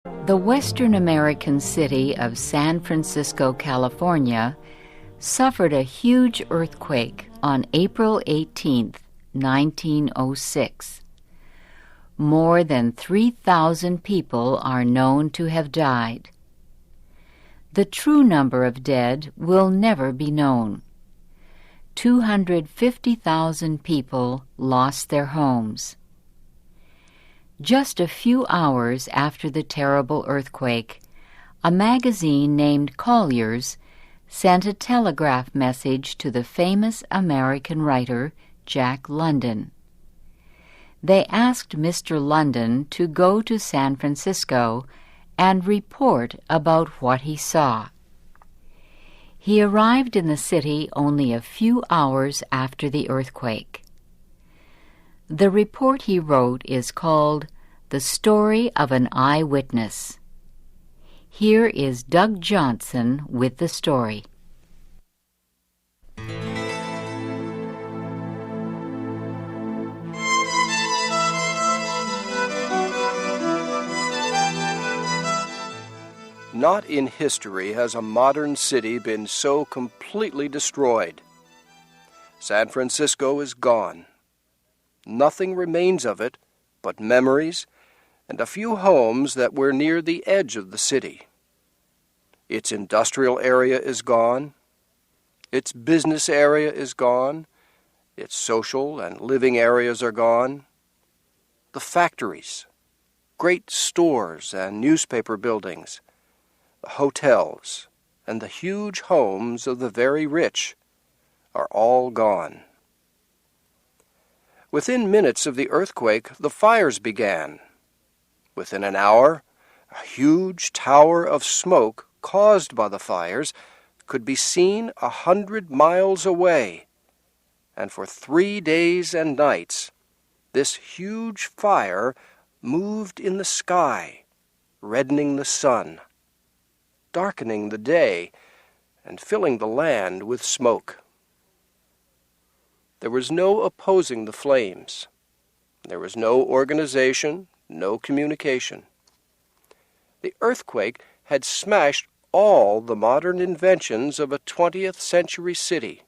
The Western American city of San Francisco, California, suffered a huge earthquake on April 18, 1906. More than 3,000 people are known to have died. The true number of dead will never be known. 250,000 people lost their homes. Just a few hours after the terrible earthquake, a magazine named Collier's sent a telegraph message to the famous American writer Jack London. They asked Mr. London to go to San Francisco and report about what he saw. He arrived in the city only a few hours after the earthquake. The report he wrote is called The Story of an Eyewitness. Here is Doug Johnson with the story. Not in history has a modern city been so completely destroyed. San Francisco is gone. Nothing remains of it but memories and a few homes that were near the edge of the city. Its industrial area is gone. Its business area is gone. Its social and living areas are gone. The factories, great stores and newspaper buildings, the hotels, and the huge homes of the very rich are all gone. Within minutes of the earthquake, the fires began. Within an hour, a huge tower of smoke caused by the fires could be seen 100 miles away, and for 3 days and nights, this huge fire moved in the sky, reddening the sun, darkening the day, and filling the land with smoke. There was no opposing the flames. There was no organization, no communication. The earthquake had smashed all the modern inventions of a 20th century city.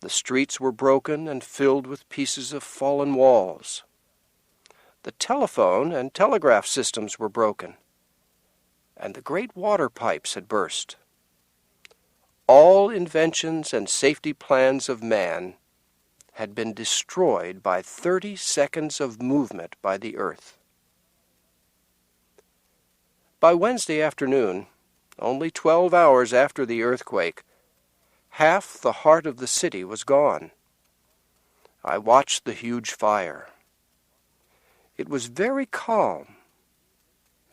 The streets were broken and filled with pieces of fallen walls. The telephone and telegraph systems were broken, and the great water pipes had burst. All inventions and safety plans of man had been destroyed by 30 seconds of movement by the earth. By Wednesday afternoon, only 12 hours after the earthquake, half the heart of the city was gone. I watched the huge fire. It was very calm.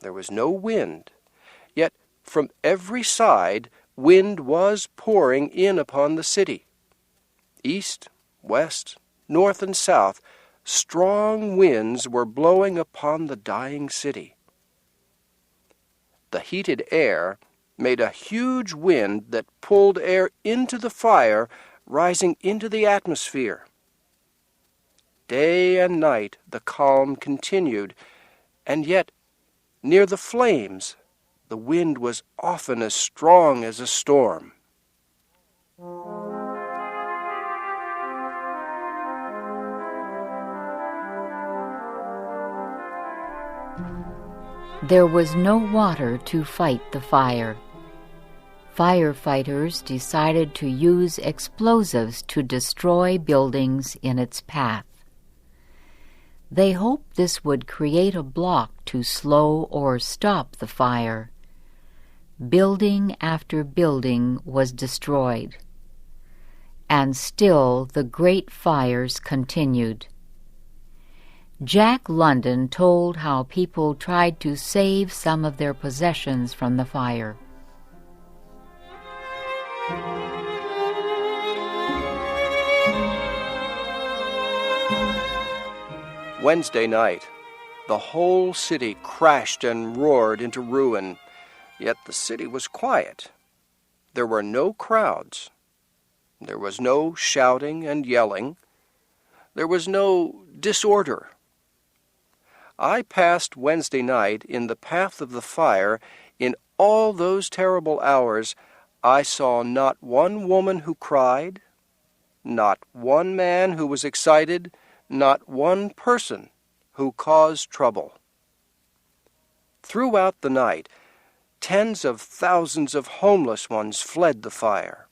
There was no wind, yet from every side wind was pouring in upon the city. East, west, north, and south, strong winds were blowing upon the dying city. The heated air made a huge wind that pulled air into the fire, rising into the atmosphere. Day and night the calm continued, and yet, near the flames, the wind was often as strong as a storm. There was no water to fight the fire. Firefighters decided to use explosives to destroy buildings in its path. They hoped this would create a block to slow or stop the fire. Building after building was destroyed, and still the great fires continued. Jack London told how people tried to save some of their possessions from the fire. Wednesday night, the whole city crashed and roared into ruin, yet the city was quiet. There were no crowds. There was no shouting and yelling. There was no disorder. I passed Wednesday night in the path of the fire. In all those terrible hours, I saw not one woman who cried, not one man who was excited, not one person who caused trouble. Throughout the night, tens of thousands of homeless ones fled the fire.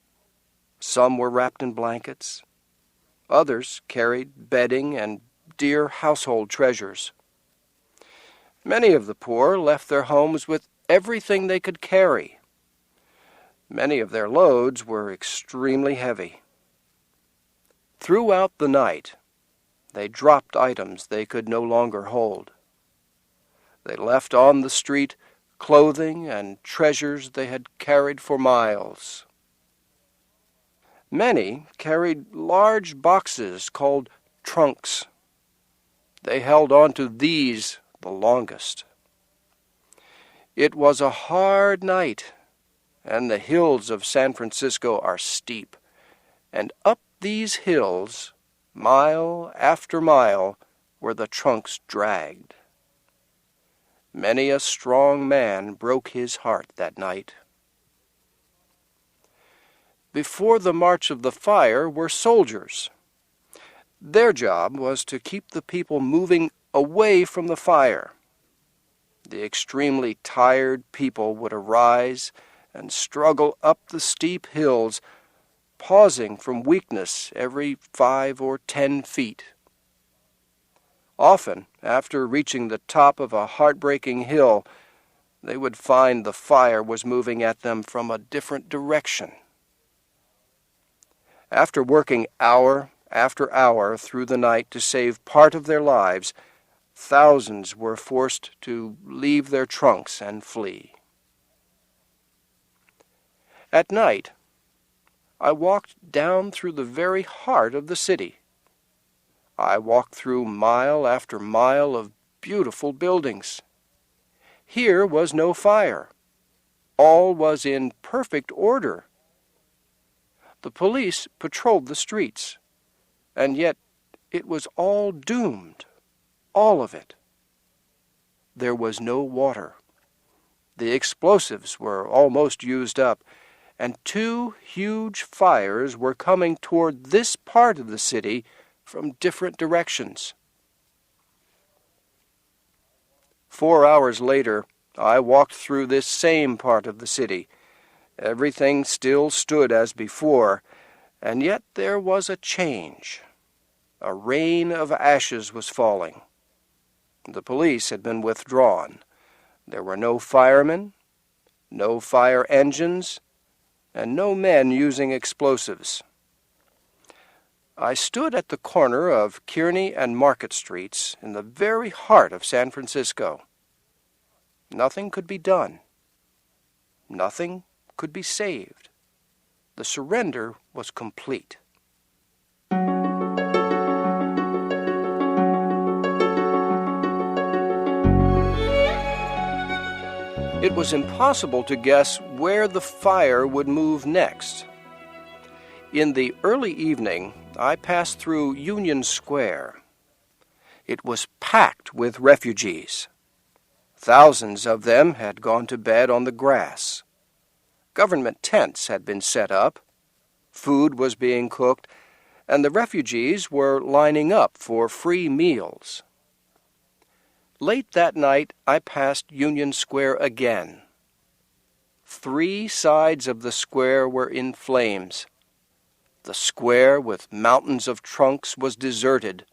Some were wrapped in blankets. Others carried bedding and dear household treasures. Many of the poor left their homes with everything they could carry. Many of their loads were extremely heavy. Throughout the night, they dropped items they could no longer hold. They left on the street clothing and treasures they had carried for miles. Many carried large boxes called trunks. They held on to these the longest. It was a hard night, and the hills of San Francisco are steep, and up these hills, mile after mile, were the trunks dragged. Many a strong man broke his heart that night. Before the march of the fire were soldiers. Their job was to keep the people moving away from the fire. The extremely tired people would arise and struggle up the steep hills, pausing from weakness every 5 or 10 feet. Often, after reaching the top of a heartbreaking hill, they would find the fire was moving at them from a different direction. After working hour after hour through the night to save part of their lives, thousands were forced to leave their trunks and flee. At night, I walked down through the very heart of the city. I walked through mile after mile of beautiful buildings. Here was no fire. All was in perfect order. The police patrolled the streets, and yet it was all doomed, all of it. There was no water. The explosives were almost used up, and 2 huge fires were coming toward this part of the city from different directions. 4 hours later, I walked through this same part of the city. Everything still stood as before, and yet there was a change. A rain of ashes was falling. The police had been withdrawn. There were no firemen, no fire engines, and no men using explosives. I stood at the corner of Kearny and Market Streets in the very heart of San Francisco. Nothing could be done. Nothing could be saved. The surrender was complete. It was impossible to guess where the fire would move next. In the early evening, I passed through Union Square. It was packed with refugees. Thousands of them had gone to bed on the grass. Government tents had been set up. Food was being cooked, and the refugees were lining up for free meals. Late that night, I passed Union Square again. 3 sides of the square were in flames. The square with mountains of trunks was deserted.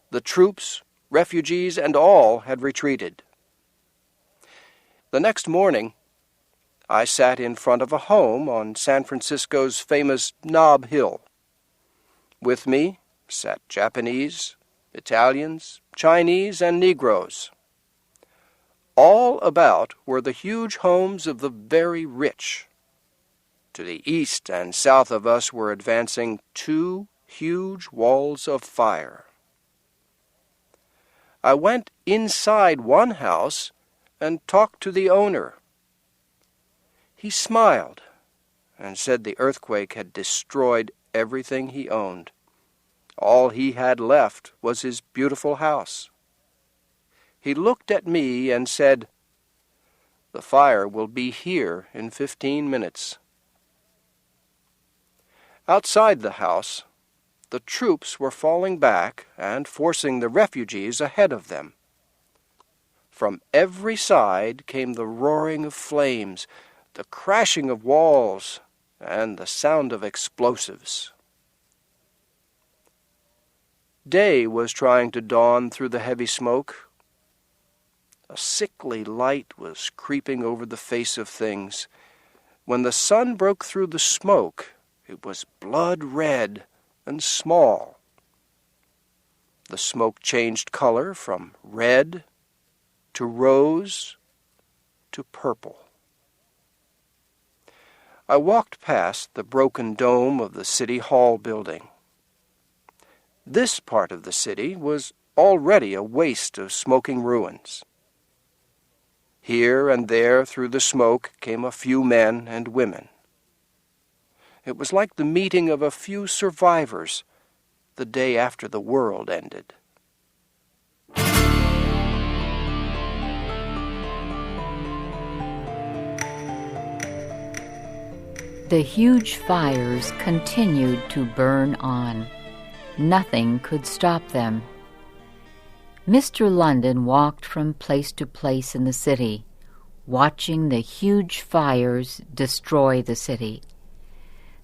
The troops, refugees, and all had retreated. The next morning, I sat in front of a home on San Francisco's famous Nob Hill. With me sat Japanese, Italians, Chinese, and Negroes. All about were the huge homes of the very rich. To the east and south of us were advancing 2 huge walls of fire. I went inside one house and talked to the owner. He smiled and said the earthquake had destroyed everything he owned. All he had left was his beautiful house. he looked at me and said, "The fire will be here in 15 minutes." Outside the house, the troops were falling back and forcing the refugees ahead of them. From every side came the roaring of flames, the crashing of walls, and the sound of explosives. Day was trying to dawn through the heavy smoke. A sickly light was creeping over the face of things. When the sun broke through the smoke, it was blood red and small. The smoke changed color from red to rose to purple. I walked past the broken dome of the City Hall building. This part of the city was already a waste of smoking ruins. Here and there through the smoke came a few men and women. It was like the meeting of a few survivors the day after the world ended. The huge fires continued to burn on. Nothing could stop them. Mr. London walked from place to place in the city, watching the huge fires destroy the city.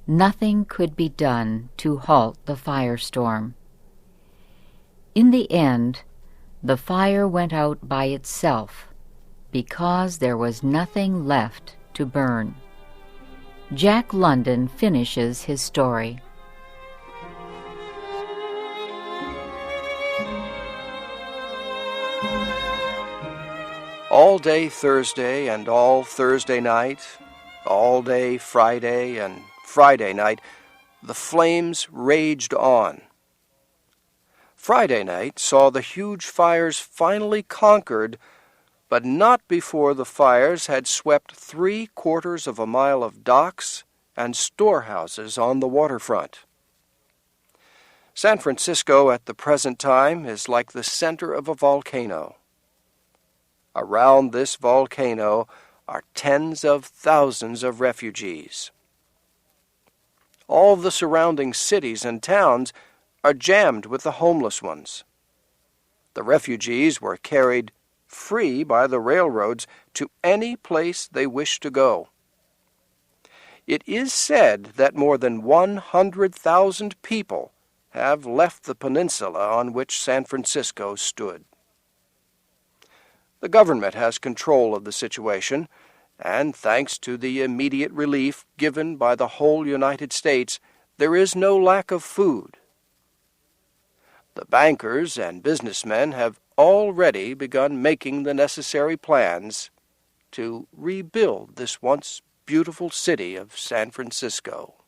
Nothing could be done to halt the firestorm. In the end, the fire went out by itself because there was nothing left to burn. Jack London finishes his story. All day Thursday and all Thursday night, all day Friday and Friday night, the flames raged on. Friday night saw the huge fires finally conquered, but not before the fires had swept 3/4 of a mile of docks and storehouses on the waterfront. San Francisco at the present time is like the center of a volcano. Around this volcano are tens of thousands of refugees. All the surrounding cities and towns are jammed with the homeless ones. The refugees were carried free by the railroads to any place they wish to go. It is said that more than 100,000 people have left the peninsula on which San Francisco stood. The government has control of the situation, and thanks to the immediate relief given by the whole United States, there is no lack of food. The bankers and businessmen have already begun making the necessary plans to rebuild this once beautiful city of San Francisco.